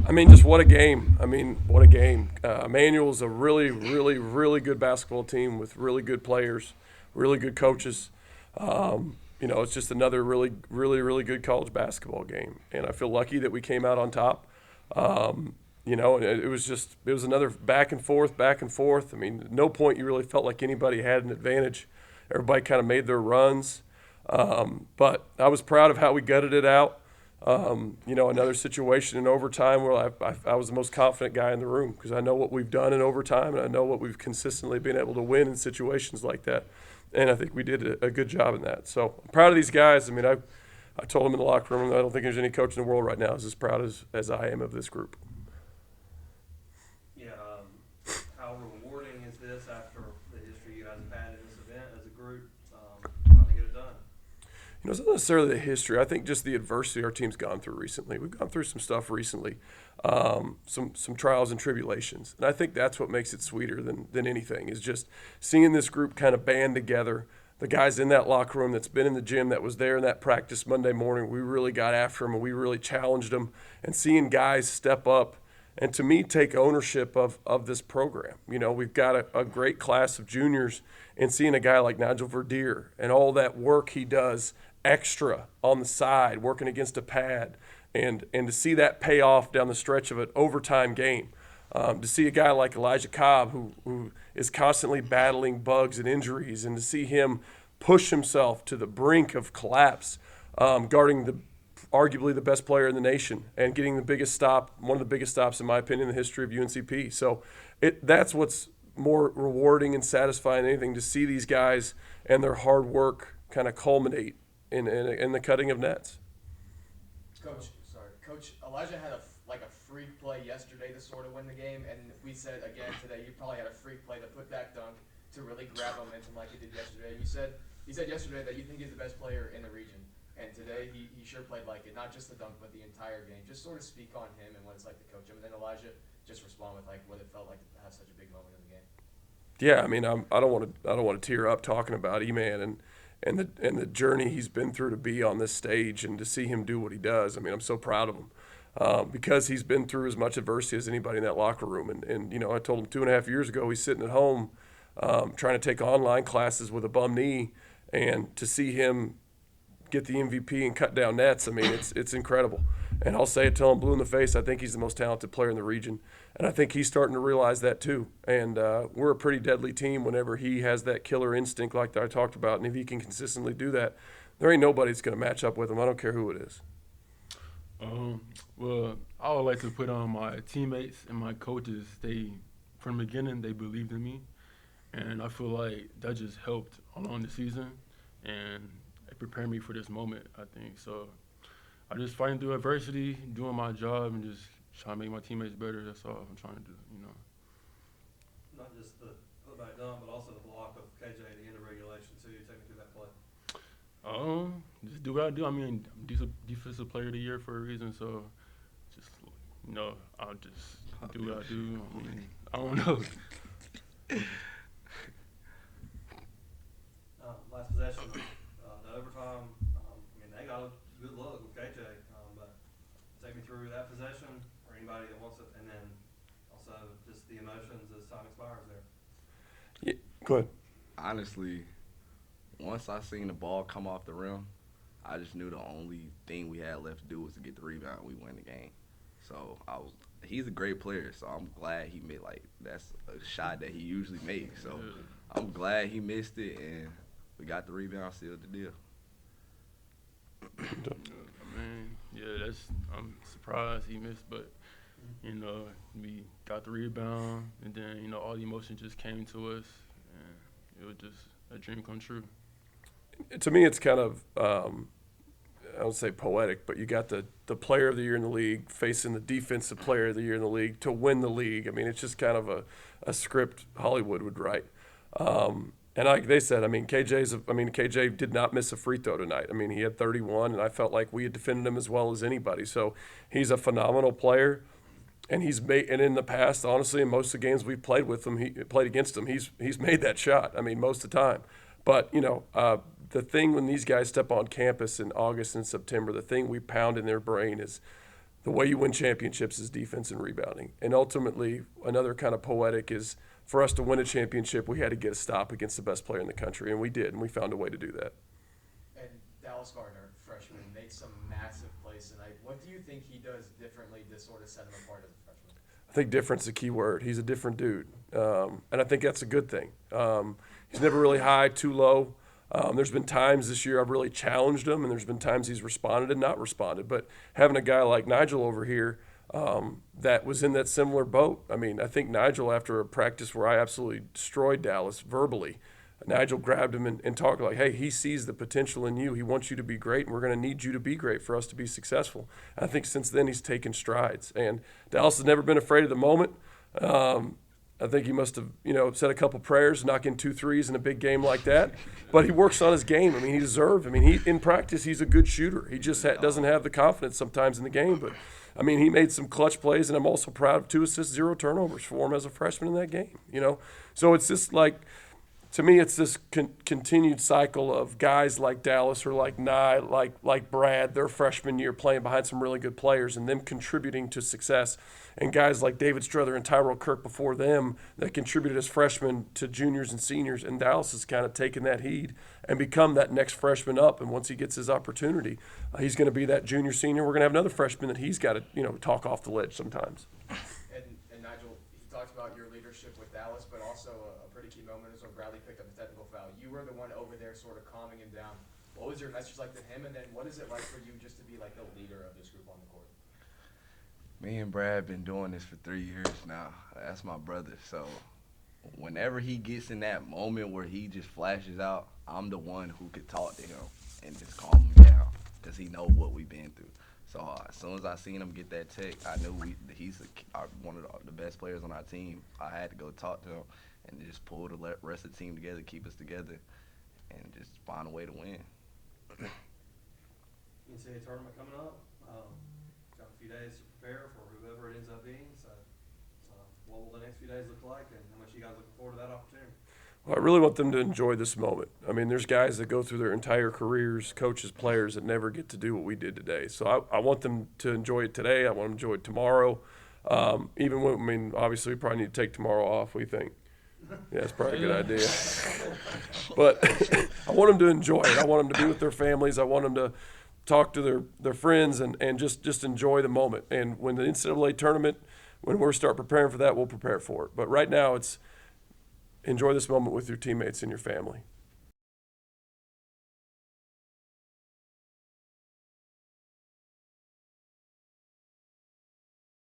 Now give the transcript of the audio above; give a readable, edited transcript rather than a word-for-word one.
I mean, just what a game. I mean, what a game. Emmanuel's a really, really, really good basketball team with really good players, really good coaches. It's just another really, really, really good college basketball game. And I feel lucky that we came out on top. And it was another back and forth, back and forth. I mean, at no point you really felt like anybody had an advantage. Everybody kind of made their runs. But I was proud of how we gutted it out. Another situation in overtime where I was the most confident guy in the room because I know what we've done in overtime and I know what we've consistently been able to win in situations like that. And I think we did a good job in that. So I'm proud of these guys. I mean, I told them in the locker room, I don't think there's any coach in the world right now who's as proud as I am of this group. Yeah, how rewarding is this after the history you guys have had in this event as a group, trying to get it done? It's not necessarily the history. I think just the adversity our team's gone through recently. We've gone through some stuff recently, some trials and tribulations. And I think that's what makes it sweeter than anything is just seeing this group kind of band together. The guys in that locker room that's been in the gym that was there in that practice Monday morning, we really got after them and we really challenged them. And seeing guys step up and, to me, take ownership of this program. We've got a great class of juniors, and seeing a guy like Nygell Verdier and all that work he does extra on the side, working against a pad, and to see that pay off down the stretch of an overtime game. To see a guy like Elijah Cobb who is constantly battling bugs and injuries, and to see him push himself to the brink of collapse, guarding arguably the best player in the nation and getting the biggest stop, one of the biggest stops in my opinion in the history of UNCP. So that's what's more rewarding and satisfying than anything, to see these guys and their hard work kind of culminate in the cutting of nets. Coach Elijah had a freak play yesterday to sort of win the game, and we said again today you probably had a freak play to put that dunk to really grab momentum like he did yesterday. You said yesterday that you think he's the best player in the region, and today he sure played like it. Not just the dunk, but the entire game. Just sort of speak on him and what it's like to coach him, and then Elijah just respond with like what it felt like to have such a big moment in the game. Yeah, I mean, I don't want to tear up talking about E-Man and the journey he's been through to be on this stage and to see him do what he does. I mean, I'm so proud of him because he's been through as much adversity as anybody in that locker room. And I told him 2.5 years ago he's sitting at home trying to take online classes with a bum knee, and to see him get the MVP and cut down nets, I mean, it's incredible. And I'll say it till I'm blue in the face, I think he's the most talented player in the region. And I think he's starting to realize that too. And we're a pretty deadly team whenever he has that killer instinct like that I talked about. And if he can consistently do that, there ain't nobody that's going to match up with him. I don't care who it is. Well, I would like to put on my teammates and my coaches. From the beginning, they believed in me. And I feel like that just helped along the season. And it prepared me for this moment, I think. So I just fighting through adversity, doing my job, and just trying to make my teammates better. That's all I'm trying to do, Not just the putback dunk, but also the block of KJ at the end of regulation too. Take me through that play. Just do what I do. I mean, I'm defensive player of the year for a reason, so just, I'll just do what I do. I mean, I don't know. Last possession, the overtime. They got a good look with KJ, but take me through that possession, or anybody that wants it, and then also just the emotions as time expires there. Yeah, go ahead. Honestly, once I seen the ball come off the rim, I just knew the only thing we had left to do was to get the rebound. We win the game. So he's a great player, so I'm glad he made, that's a shot that he usually makes. So I'm glad he missed it, and we got the rebound, sealed the deal. I'm surprised he missed, but, we got the rebound, and then, all the emotion just came to us, and it was just a dream come true. To me, it's kind of, I would say poetic, but you got the player of the year in the league facing the defensive player of the year in the league to win the league. I mean, it's just kind of a script Hollywood would write. And like they said, KJ did not miss a free throw tonight. I mean, he had 31, and I felt like we had defended him as well as anybody. So he's a phenomenal player, and and in the past, honestly, in most of the games we've played with him, played against him, he's made that shot. I mean, most of the time. But the thing when these guys step on campus in August and September, the thing we pound in their brain is the way you win championships is defense and rebounding. And ultimately, another kind of poetic is for us to win a championship, we had to get a stop against the best player in the country, and we did, and we found a way to do that. And Dallas Gardner, freshman, made some massive plays tonight. What do you think he does differently to sort of set him apart as a freshman? I think difference is a key word. He's a different dude, and I think that's a good thing. He's never really high, too low. There's been times this year I've really challenged him, and there's been times he's responded and not responded. But having a guy like Nygell over here that was in that similar boat, I mean, I think Nygell, after a practice where I absolutely destroyed Dallas verbally, Nygell grabbed him and talked like, hey, he sees the potential in you. He wants you to be great, and we're going to need you to be great for us to be successful. And I think since then he's taken strides. And Dallas has never been afraid of the moment. I think he must have, said a couple prayers, knock in 2 threes in a big game like that. But he works on his game. I mean, he deserved. I mean, in practice, he's a good shooter. He just doesn't have the confidence sometimes in the game. But, I mean, he made some clutch plays, and I'm also proud of 2 assists, 0 turnovers for him as a freshman in that game, So it's just like, to me, it's this continued cycle of guys like Dallas or like Nye, like Brad, their freshman year playing behind some really good players and them contributing to success, and guys like David Strother and Tyrell Kirk before them that contributed as freshmen to juniors and seniors, and Dallas has kind of taken that heed and become that next freshman up, and once he gets his opportunity, he's going to be that junior, senior. We're going to have another freshman that he's got to, talk off the ledge sometimes. And Nygell, he talked about your leadership with Dallas, but also a pretty key moment is when Bradley picked up a technical foul. You were the one over there sort of calming him down. What was your message like to him, and then what is it like for you just to be like the leader of this group on the court? Me and Brad been doing this for 3 years now. That's my brother. So whenever he gets in that moment where he just flashes out, I'm the one who could talk to him and just calm him down because he knows what we've been through. So as soon as I seen him get that check, I knew he's one of the best players on our team. I had to go talk to him and just pull the rest of the team together, keep us together, and just find a way to win. NCAA tournament coming up. Got a few days to prepare for whoever it ends up being. So what will the next few days look like, and how much you guys looking forward to that opportunity? Well, I really want them to enjoy this moment. I mean, there's guys that go through their entire careers, coaches, players, that never get to do what we did today. So I want them to enjoy it today. I want them to enjoy it tomorrow. Obviously, we probably need to take tomorrow off, we think. Yeah, it's probably a good idea. But I want them to enjoy it. I want them to be with their families. I want them to talk to their friends and just enjoy the moment. And when the NCAA tournament, when we start preparing for that, we'll prepare for it. But right now, it's enjoy this moment with your teammates and your family.